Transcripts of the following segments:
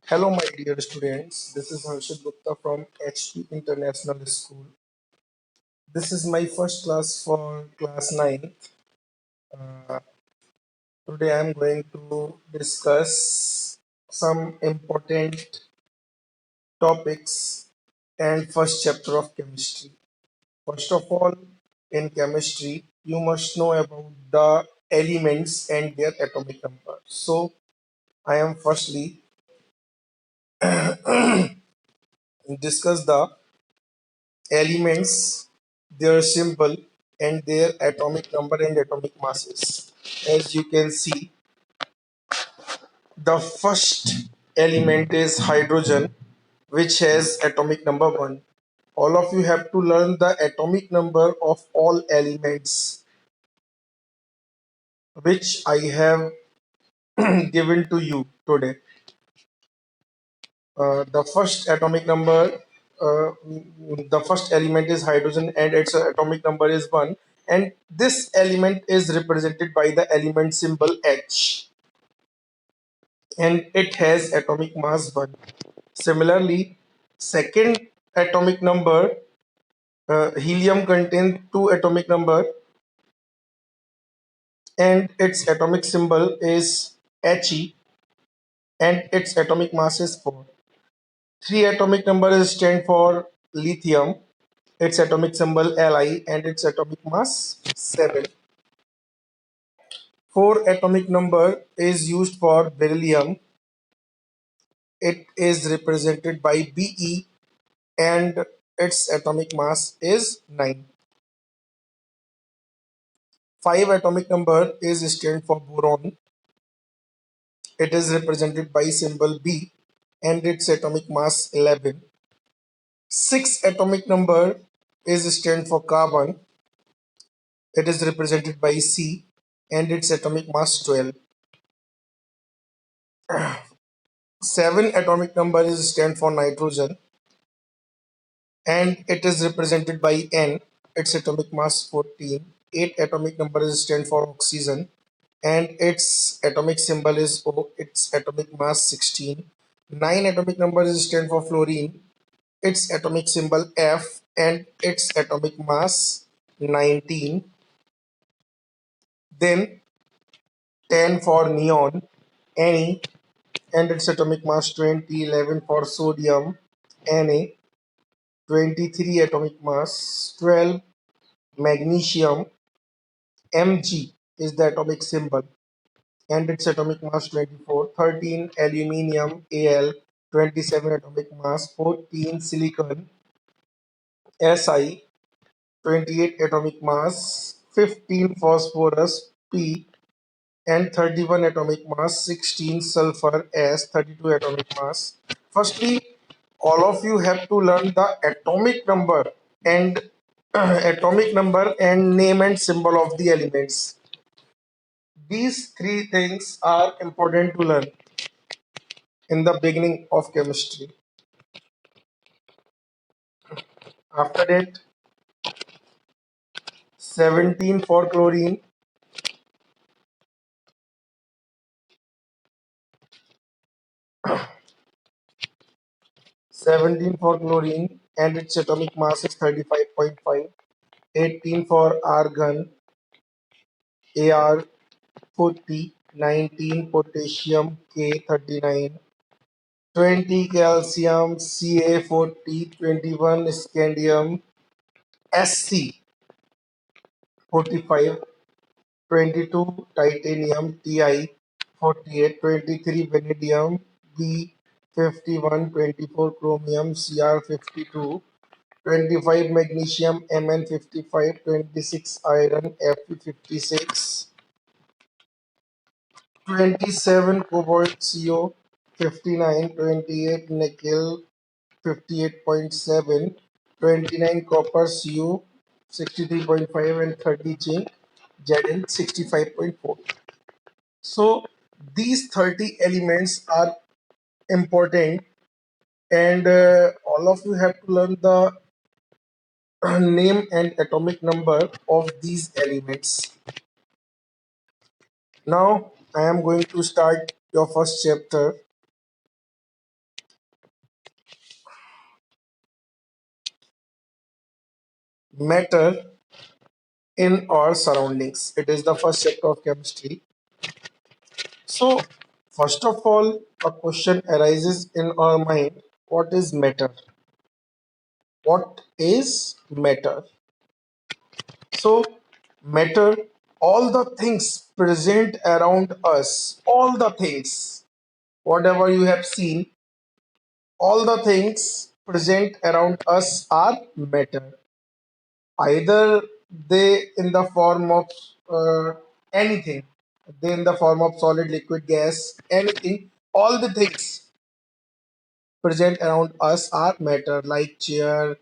Hello, my dear students. This is Harshit Gupta from HT International School. This is my first class for class 9. Uh, Today, I am going to discuss some important topics and first chapter of chemistry. First of all, in chemistry, you must know about the elements and their atomic number. So, I am firstly discuss the elements, their symbol, and their atomic number and atomic masses. As you can see, the first element is hydrogen, which has atomic number 1. All of you have to learn the atomic number of all elements, which I have given to you today. The first atomic number, the first element is hydrogen, and its atomic number is 1. And this element is represented by the element symbol H, and it has atomic mass 1. Similarly, second atomic number, helium contains 2 atomic number, and its atomic symbol is He, and its atomic mass is 4. 3 atomic numbers stand for lithium. Its atomic symbol Li and its atomic mass 7. 4 atomic number is used for beryllium. It is represented by Be and its atomic mass is 9. 5 atomic number is stand for boron. It is represented by symbol B and its atomic mass 11. 6 atomic number is stand for carbon. It is represented by C and its atomic mass 12. 7 atomic number is stand for nitrogen, and it is represented by N. Its atomic mass 14. 8 atomic number is stand for oxygen, and its atomic symbol is O. Its atomic mass 16. 9 atomic number is stand for fluorine. Its atomic symbol F and its atomic mass 19. Then 10 for neon, Ne, and its atomic mass 20. 11 for sodium, Na, 23 atomic mass. 12 magnesium, Mg is the atomic symbol and its atomic mass 24. 13 aluminium, Al, 27 atomic mass. 14 silicon, Si, 28 atomic mass. 15 phosphorus, P, and 31 atomic mass. 16 sulfur, S, 32 atomic mass. Firstly, all of you have to learn the atomic number and atomic number and name and symbol of the elements. These three things are important to learn in the beginning of chemistry. After that, 17 for chlorine, 17 for chlorine, and its atomic mass is 35.5. 18 for argon, Ar 40. 19 potassium, K 39. 20 calcium, Ca 40. 21 scandium, Sc 45. 22 titanium, Ti 48. 23 vanadium, B 51. 24 chromium, Cr 52. 25 magnesium, Mn 55. 26 iron, Fe 56. 27 cobalt, Co 59. 28 nickel 58.7. 29 copper, Cu 63.5, and 30 zinc, Zn 65.4. So these 30 elements are important, and all of you have to learn the name and atomic number of these elements. Now I am going to start your first chapter. matter in our surroundings. It is the first chapter of chemistry. So, first of all, a question arises in our mind: what is matter? What is matter? So, matter, all the things present around us, all the things, whatever you have seen, all the things present around us are matter. Either they in the form of anything, they in the form of solid, liquid, gas, anything, all the things present around us are matter, like chair,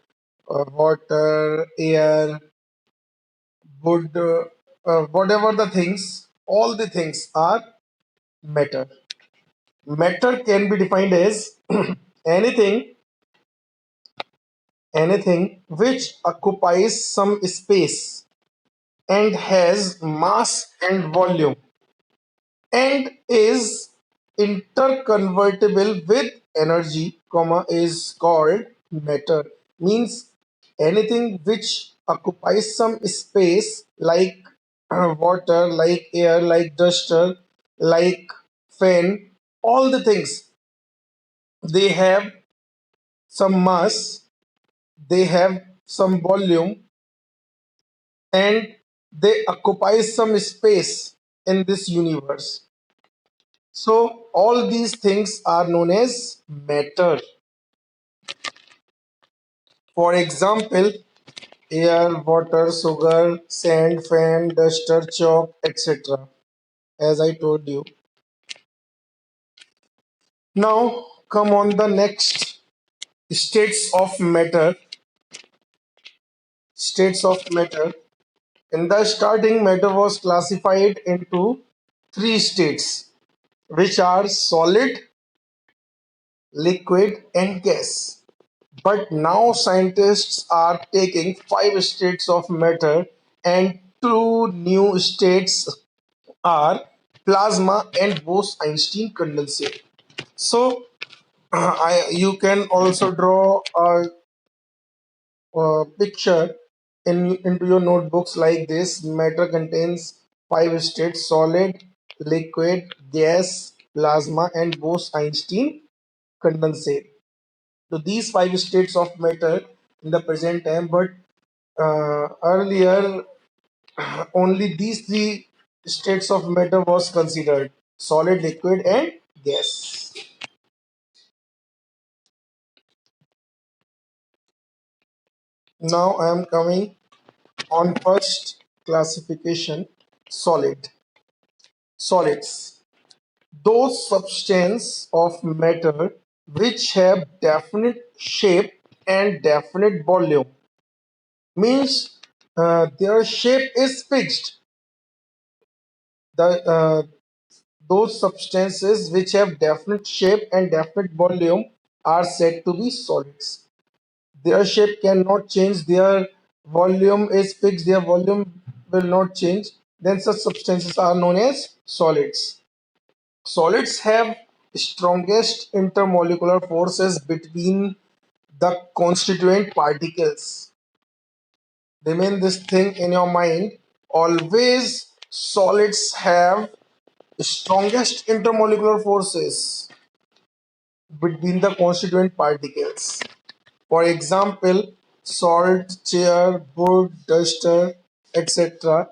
water, air, wood, whatever the things, all the things are matter. Matter can be defined as anything, anything which occupies some space and has mass and volume and is interconvertible with energy, comma, is called matter. Means anything which occupies some space, like water, like air, like duster, like fan, all the things, they have some mass, they have some volume, and they occupy some space in this universe. So all these things are known as matter. For example, air, water, sugar, sand, fan, duster, chalk, etc. As I told you. Now come on the next states of matter. States of matter. In the starting, matter was classified into three states, which are solid, liquid, and gas. But now scientists are taking five states of matter, and two new states are plasma and Bose-Einstein condensate. So you can also draw a picture into your notebooks like this. Matter contains five states: solid, liquid, gas, plasma, and Bose-Einstein condensate. So these five states of matter in the present time, but earlier only these three states of matter was considered: solid, liquid, and gas. Now I am coming on first classification: solid. Solids, those substances of matter which have definite shape and definite volume, means their shape is fixed. The those substances which have definite shape and definite volume are said to be solids. Their shape cannot change, their volume is fixed, their volume will not change. Then such substances are known as solids. Solids have strongest intermolecular forces between the constituent particles. Remain this thing in your mind. Always solids have strongest intermolecular forces between the constituent particles. For example, salt, chair, wood, duster, etc.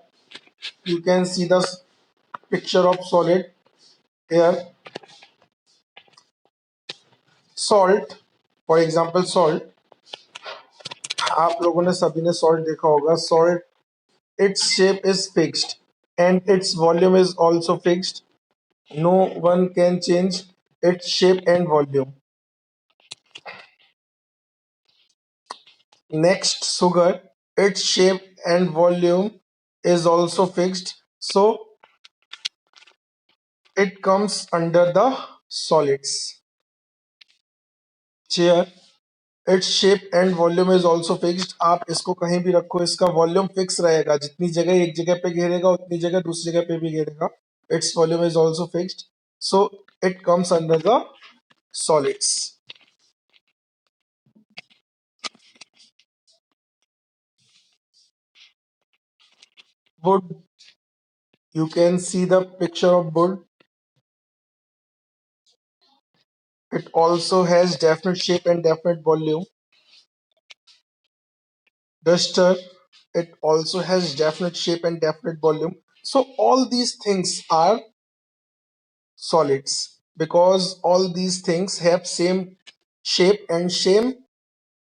You can see the picture of solid here. Salt, for example, salt. आप लोगों ने सभी ने salt देखा होगा. Salt, its shape is fixed and its volume is also fixed. No one can change its shape and volume. Next, sugar, its shape and volume is also fixed, so it comes under the solids. Chair, its shape and volume is also fixed. आप इसको कहीं भी रखो, इसका volume fix रहेगा. जितनी जगह एक जगह पे घेरेगा उतनी जगह दूसरी जगह पे भी घेरेगा. Its volume is also fixed, so it comes under the solids. wood, you can see the picture of wood. It also has definite shape and definite volume. Duster, it also has definite shape and definite volume. So all these things are solids because all these things have same shape and same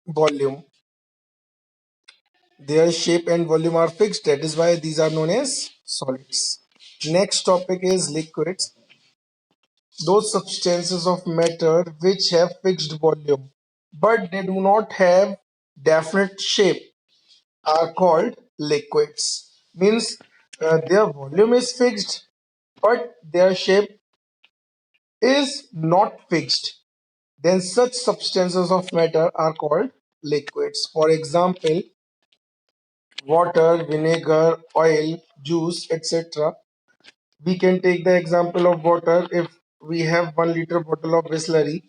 volume. Their shape and volume are fixed. That is why these are known as solids. Next topic is liquids. Those substances of matter which have fixed volume but they do not have definite shape are called liquids. Means their volume is fixed but their shape is not fixed. Then such substances of matter are called liquids. For example, water, vinegar, oil, juice, etc. We can take the example of water. If we have 1 liter bottle of Bisleri,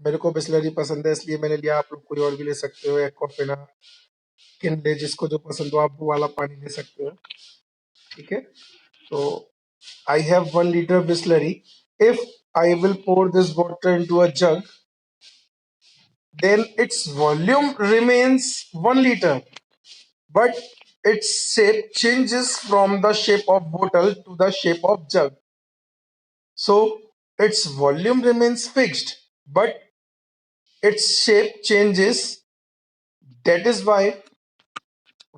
मेरे को बिस्लरी पसंद है इसलिए मैंने लिया, आप लोग कोई और भी ले सकते हो, एक्वाफिना, किनले, जिसको जो पसंद हो आप वो वाला पानी ले सकते हो. ठीक है. तो I have 1 liter Bisleri. If I will pour this water into a jug, then its volume remains 1 liter, but its shape changes from the shape of bottle to the shape of jug. So its volume remains fixed, but its shape changes. That is why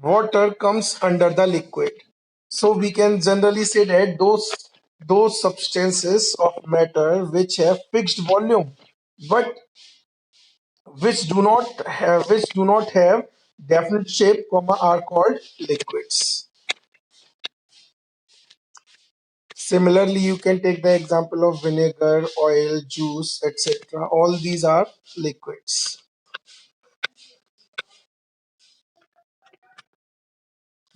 water comes under the liquid. So we can generally say that those substances of matter which have fixed volume but which do not have definite shape, comma, are called liquids. Similarly, you can take the example of vinegar, oil, juice, etc. All these are liquids.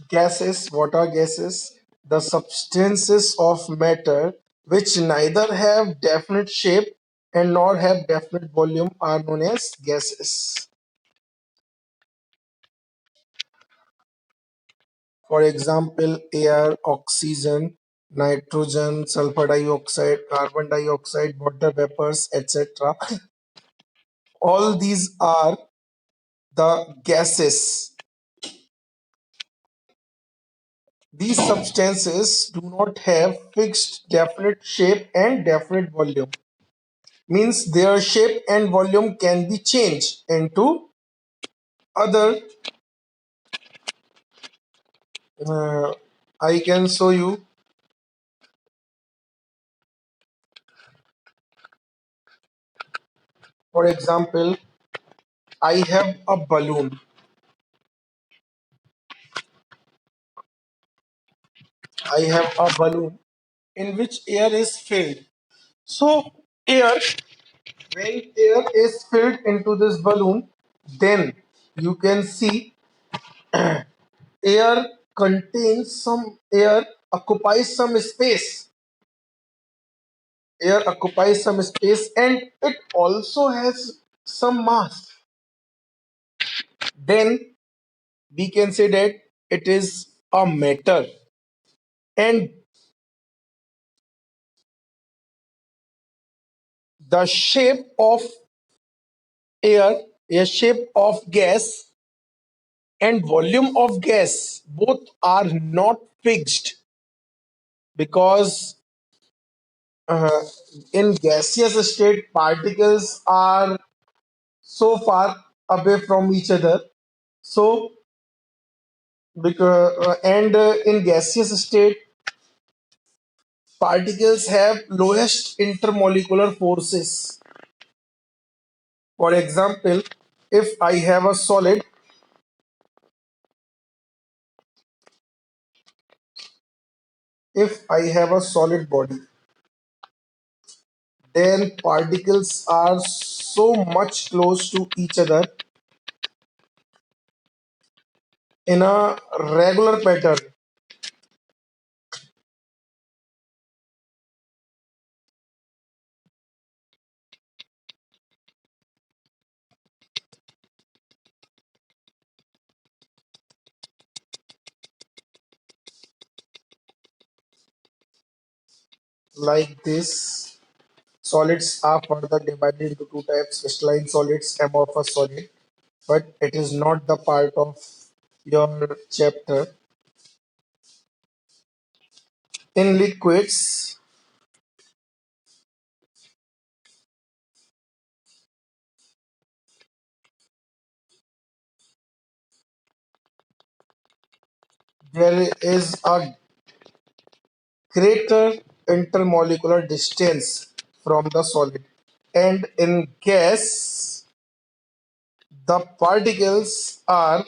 Gases, what are gases? The substances of matter which neither have definite shape and nor have definite volume are known as gases. For example, air, oxygen, nitrogen, sulfur dioxide, carbon dioxide, water vapors, etc. All these are the gases. These substances do not have fixed definite shape and definite volume. Means their shape and volume can be changed into other. uh, I can show you. For example, I have a balloon. I have a balloon in which air is filled. So air, when air is filled into this balloon, then you can see air contains some air occupies some space. Air occupies some space and it also has some mass. Then we can say that it is a matter. And the shape of air, a shape of gas, and volume of gas both are not fixed because uh, in gaseous state particles are so far away from each other. So because in gaseous state particles have lowest intermolecular forces. For example, if I have a solid, if I have a solid body, then particles are so much close to each other in a regular pattern. like this. Solids are further divided into two types: crystalline solids, amorphous solid. But it is not the part of your chapter. In liquids, there is a greater intermolecular distance from the solid, and in gas, the particles are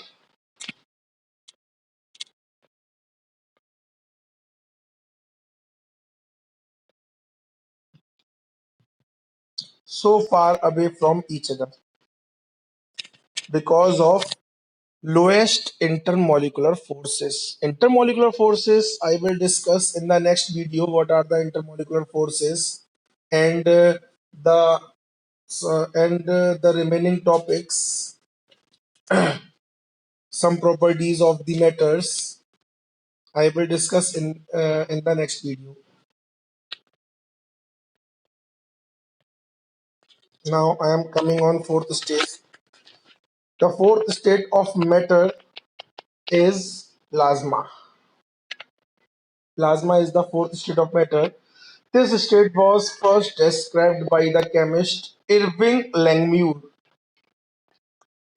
so far away from each other because of lowest intermolecular forces. Intermolecular forces I will discuss in the next video. What are the intermolecular forces, and the remaining topics, some properties of the matters, I will discuss in the next video. Now I am coming on fourth stage. The fourth state of matter is plasma. Plasma is the fourth state of matter. This state was first described by the chemist Irving Langmuir.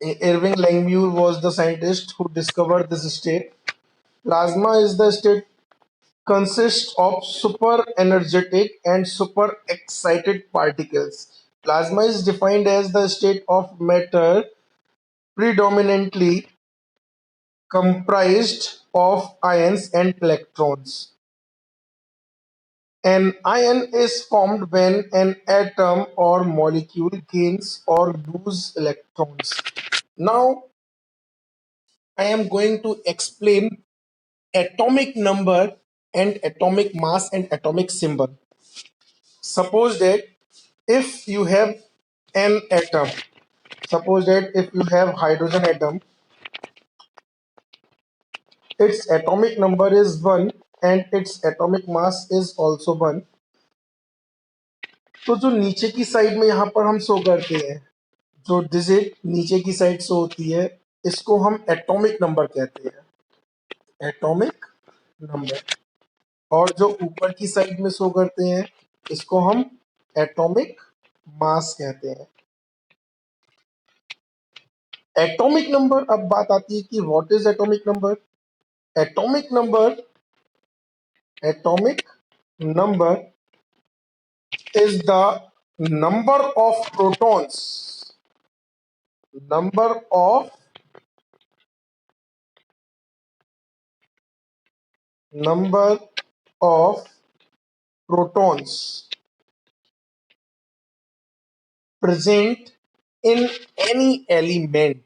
Irving Langmuir was the scientist who discovered this state. Plasma is the state consists of super energetic and super excited particles. Plasma is defined as the state of matter predominantly comprised of ions and electrons. An ion is formed when an atom or molecule gains or loses electrons. Now I am going to explain atomic number and atomic mass and atomic symbol. Suppose that if you have an atom, suppose that if you have hydrogen atom, its atomic number is 1 and its atomic mass is also 1. तो जो नीचे की side में यहाँ पर हम show करते हैं, जो डिजिट नीचे की साइड से होती है, इसको हम एटॉमिक नंबर कहते हैं, एटॉमिक नंबर। और जो ऊपर की साइड में शो करते हैं, इसको हम एटॉमिक मास कहते हैं। एटॉमिक नंबर, अब बात आती है कि what is atomic number. Atomic number, atomic number is the number of protons, number of number of protons present in any element.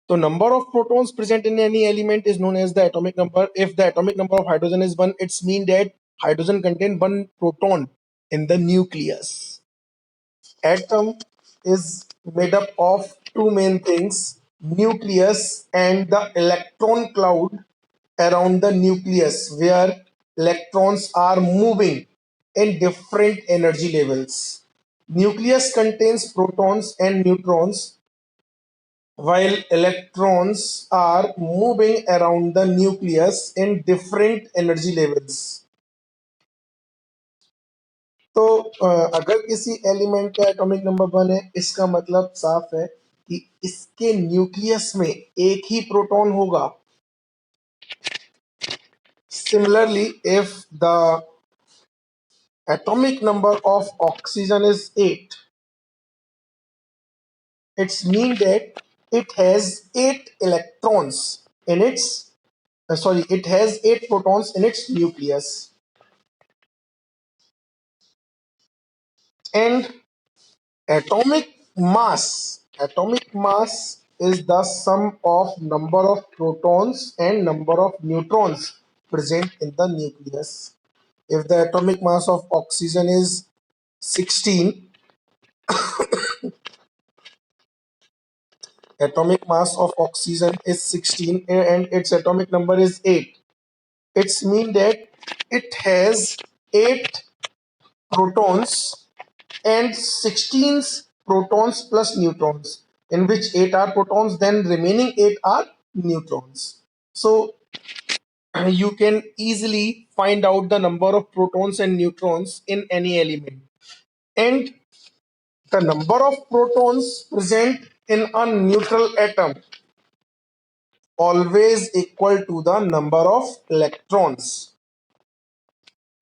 So number of protons present in any element is known as the atomic number. If the atomic number of hydrogen is 1, it's mean that hydrogen contain 1 proton in the nucleus. Atom is made up of two main things: nucleus and the electron cloud around the nucleus, where electrons are moving in different energy levels. Nucleus contains protons and neutrons, while electrons are moving around the nucleus in different energy levels. तो अगर किसी element का atomic number 1 है, इसका मतलब साफ है कि इसके न्यूक्लियस में एक ही प्रोटॉन होगा। Similarly, if the atomic number of oxygen is 8, it's mean that it has 8 electrons in its it has 8 protons in its nucleus. And atomic mass is the sum of number of protons and number of neutrons present in the nucleus. If the atomic mass of oxygen is 16, atomic mass of oxygen is 16 and its atomic number is 8, it's mean that it has 8 protons and 16 protons plus neutrons, in which 8 are protons, then remaining 8 are neutrons. So you can easily find out the number of protons and neutrons in any element. And the number of protons present in a neutral atom always equal to the number of electrons.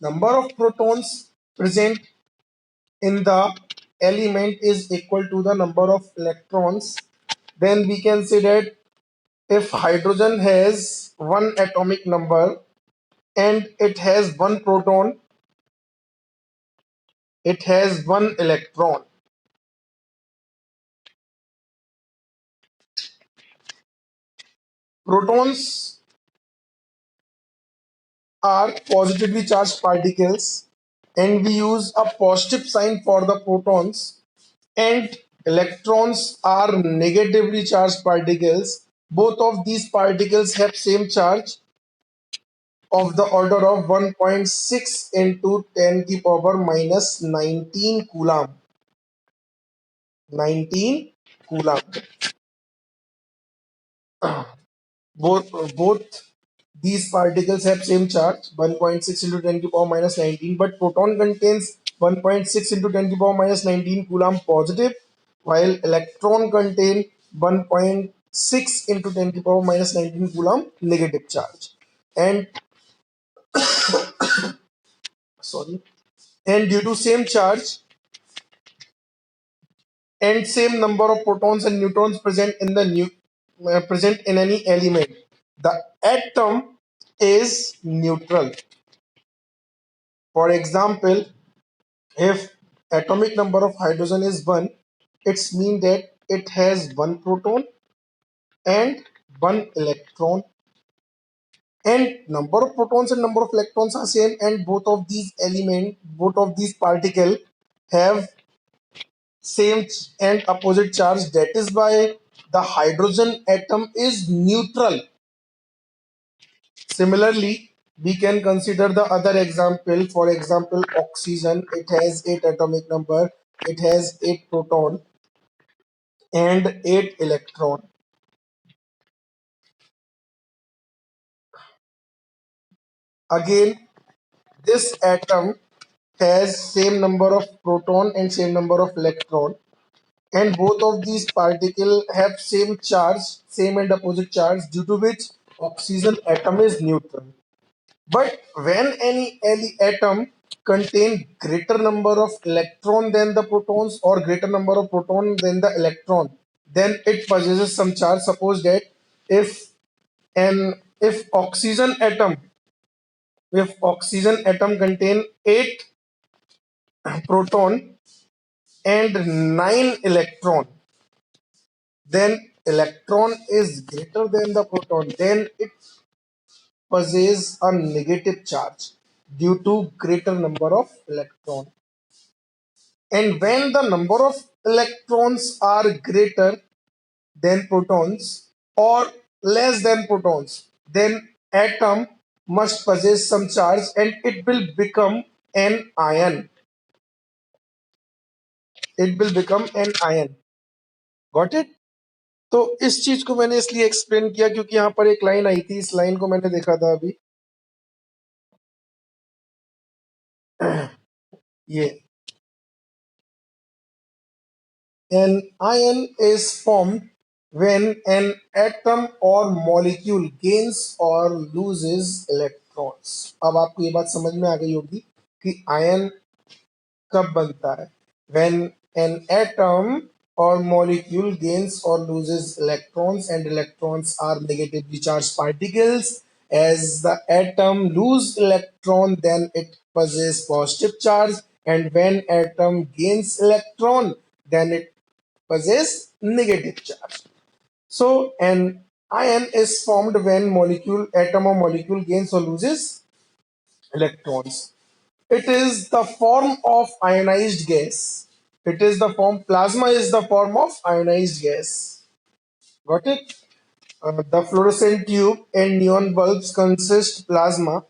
Number of protons present in the element is equal to the number of electrons. Then we can say that if hydrogen has one atomic number and it has one proton, it has one electron. Protons are positively charged particles, and we use a positive sign for the protons, and electrons are negatively charged particles. Both of these particles have same charge of the order of 1.6 into 10 to the power minus 19 coulomb. 19 coulomb. Both these particles have same charge 1.6 into 10 to the power minus 19, but proton contains 1.6 into 10 to the power minus 19 coulomb positive, while electron contain 1.6 into 10 to the power minus 19 coulomb negative charge. And sorry, and due to same charge and same number of protons and neutrons present in the present in any element, the atom is neutral. For example, if atomic number of hydrogen is 1, it's mean that it has one proton and one electron, and number of protons and number of electrons are same, and both of these particle have same and opposite charge. That is why the hydrogen atom is neutral. Similarly, we can consider the other example. For example, oxygen. It has 8 atomic number. It has 8 proton and 8 electron. Again, this atom has same number of proton and same number of electron, and both of these particles have same charge, same and opposite charge, due to which oxygen atom is neutral. But when any atom contain greater number of electron than the protons or greater number of proton than the electron, then it possesses some charge. Suppose that if if oxygen atom contain 8 proton and 9 electron, then electron is greater than the proton, then it possesses a negative charge due to greater number of electron. And when the number of electrons are greater than protons or less than protons, then atom must possess some charge and it will become an ion. It will become an ion. Got it? तो इस चीज को मैंने इसलिए explain किया क्योंकि यहाँ पर एक लाइन आई थी, इस लाइन को मैंने देखा था अभी। ये an ion is formed when an atom or molecule gains or loses electrons. अब आपको ये बात समझ में आ गई होगी कि आयन कब बनता है? When an atom or molecule gains or loses electrons, and electrons are negatively charged particles. As the atom lose electron, then it possesses positive charge, and when atom gains electron, then it possess negative charge. So an ion is formed when atom or molecule gains or loses electrons. It is the form of ionized gas. It is the form, plasma is the form of ionized gas. Got it? The fluorescent tube and neon bulbs consist plasma.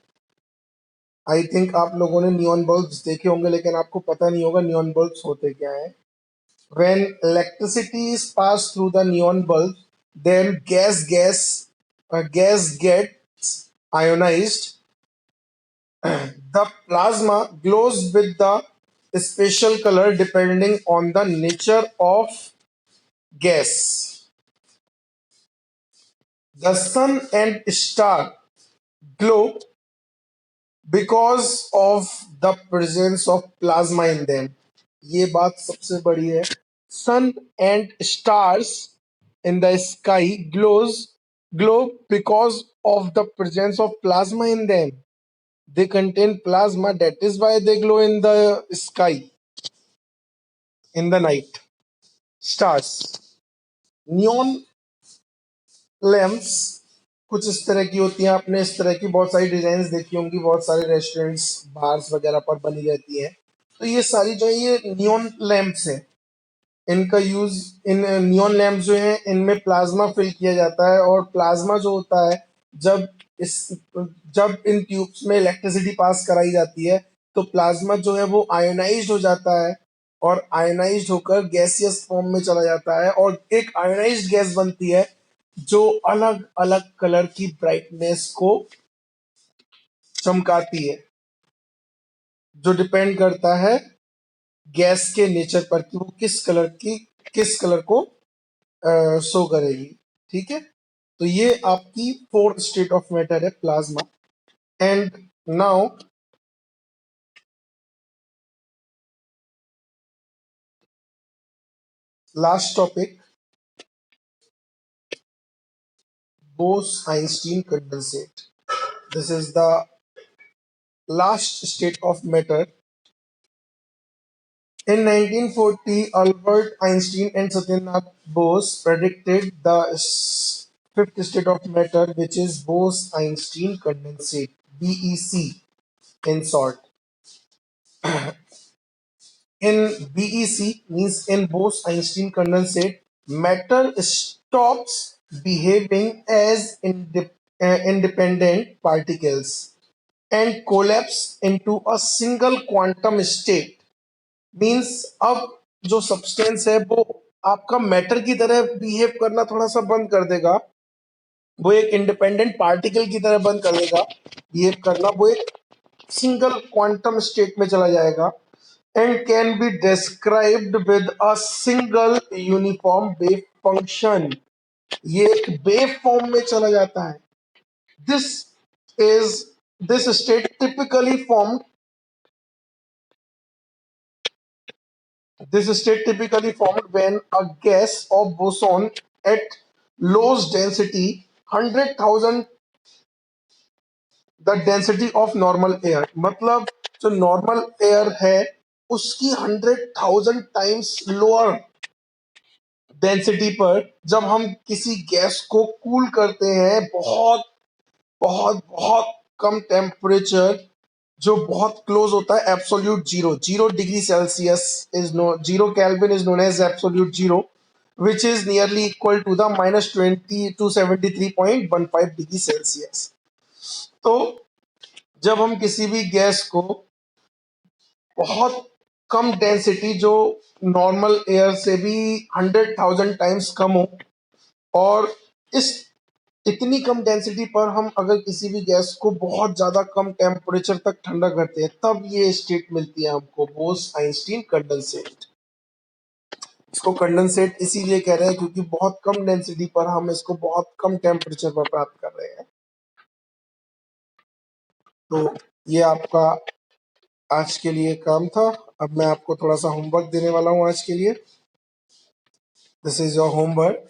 I think आप लोगों ने neon bulbs देखे होंगे, लेकिन आपको पता नहीं होगा नियॉन बल्ब्स होते क्या हैं. When electricity is passed through the neon bulb, then gas gets ionized. The plasma glows with the special color depending on the nature of gas. The sun and star glow because of the presence of plasma in them. ये बात सबसे बड़ी है. Sun and stars in the sky glow because of the presence of plasma in them. They contain plasma, that is why they glow in the sky in the night. Stars. Neon lamps कुछ इस तरह की होती हैं. आपने इस तरह की बहुत सारी डिजाइन देखी होंगी, बहुत सारे रेस्टोरेंट्स बार्स वगैरह पर बनी रहती है. तो ये सारी जो है ये नियॉन लैम्प्स हैं. इनका यूज, इन नियॉन लैम्प जो है इनमें प्लाज्मा फिल किया जाता है, और प्लाज्मा जो होता है जब इस जब इन ट्यूब्स में इलेक्ट्रिसिटी पास कराई जाती है तो प्लाज्मा जो है वो आयोनाइज्ड हो जाता है, और आयोनाइज्ड होकर गैसियस फॉर्म में चला जाता है, और एक आयोनाइज्ड गैस बनती है जो अलग अलग कलर की ब्राइटनेस को चमकाती है, जो डिपेंड करता है गैस के नेचर पर कि वो किस कलर को शो करेगी. ठीक है, तो ये आपकी फोर्थ स्टेट ऑफ मैटर है, plasma. And now last topic, Bose-Einstein condensate. This is the last state of matter. In 1940, Albert Einstein and Satyendranath Bose predicted the fifth state of matter, which is Bose-Einstein condensate, BEC in short. In BEC means in Bose-Einstein condensate, matter stops behaving as independent particles and collapse into a single quantum state. Means अब जो substance है वो आपका matter की तरह behave करना थोड़ा सा बंद कर देगा, वो एक इंडिपेंडेंट पार्टिकल की तरह बंद कर देगा बिहेव करना, वो एक सिंगल क्वांटम स्टेट में चला जाएगा. And can be described with a single uniform wave function. ये एक वेव फॉर्म में चला जाता है. This is this state typically formed This state typically formed when a gas of boson at lowest density 100,000 the density of normal air. मतलब जो normal air है उसकी 100,000 times lower density पर जब हम किसी गैस को कूल करते हैं, बहुत बहुत बहुत कम टेम्परेचर जो बहुत क्लोज होता है absolute zero, 0 degree Celsius is no 0 kelvin is known as absolute zero, which is nearly equal to the -20 to 73.15 degree Celsius. तो जब हम किसी भी गैस को बहुत कम डेंसिटी जो नॉर्मल एयर से भी 100,000 टाइम्स कम हो, और इस इतनी कम डेंसिटी पर हम अगर किसी भी गैस को बहुत ज्यादा कम टेम्परेचर तक ठंडा करते हैं तब ये स्टेट मिलती है हमको, बोस आइंस्टीन कंडेंसेट. इसको कंडेंसेट इसीलिए कह रहे हैं क्योंकि बहुत कम डेंसिटी पर हम इसको बहुत कम टेम्परेचर पर प्राप्त कर रहे हैं. तो ये आपका आज के लिए काम था. अब मैं आपको थोड़ा सा होमवर्क देने वाला हूँ आज के लिए. This is your homework.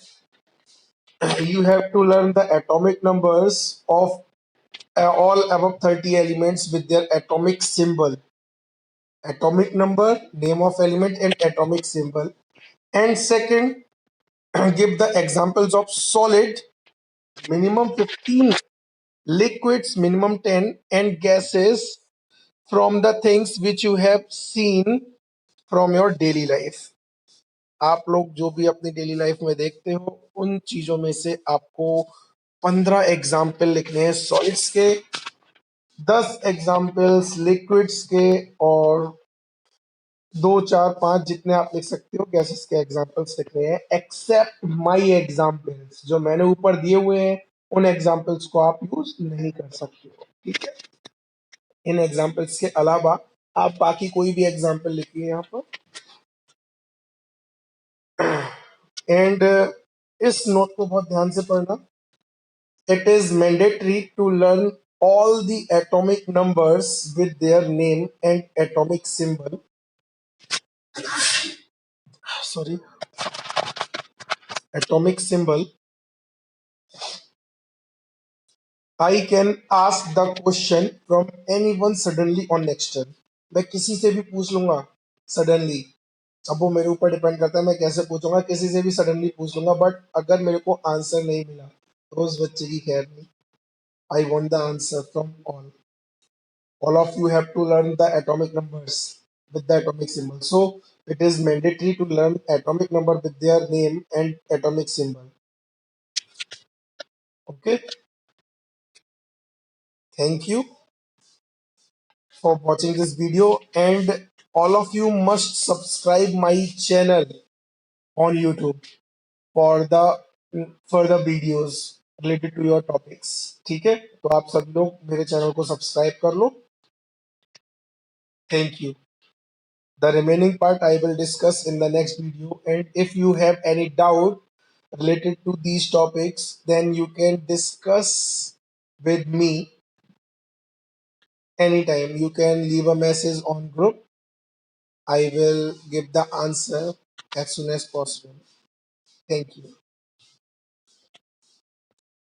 You have to learn the atomic numbers of all above 30 elements with their atomic symbol. Atomic number, name of element and atomic symbol. And second, give the examples of solid, minimum 15, liquids, minimum 10, and gases from the things which you have seen from your daily life. आप लोग जो भी अपनी daily life में देखते हो उन चीजों में से आपको 15 एग्जाम्पल लिखने हैं सॉलिड्स के, 10 एग्जाम्पल्स लिक्विड्स के, और दो चार पांच जितने आप लिख सकते हो गैसेस के एग्जाम्पल्स लिख रहे हैं, एक्सेप्ट माई एग्जाम्पल्स जो मैंने ऊपर दिए हुए हैं, उन एग्जाम्पल्स को आप यूज नहीं कर सकते हो। ठीक है, इन एग्जाम्पल्स के अलावा आप बाकी कोई भी एग्जाम्पल लिखिए यहाँ पर। एंड इस नोट को बहुत ध्यान से पढ़ना। It is mandatory to learn all the atomic numbers with their name and atomic symbol. Sorry, atomic symbol. I can ask the question from anyone suddenly on next turn. मैं किसी से भी पूछ लूंगा सडनली। अब वो मेरे ऊपर डिपेंड करता है मैं कैसे पूछूंगा, किसी से भी सडनली पूछ लूंगा, बट अगर मेरे को आंसर नहीं मिला तो उस बच्चे की खैर नहीं। I want the answer from all. All of you have to learn the atomic numbers with the atomic symbol. So it is mandatory to learn atomic number with their name and atomic symbol. Okay. Thank you for watching this video, and all of you must subscribe my channel on YouTube for the further videos related to your topics. ठीक है, तो आप सब लोग मेरे channel को subscribe कर लो। Thank you. The remaining part I will discuss in the next video. And if you have any doubt related to these topics, then you can discuss with me anytime. You can leave a message on group. I will give the answer as soon as possible. Thank you.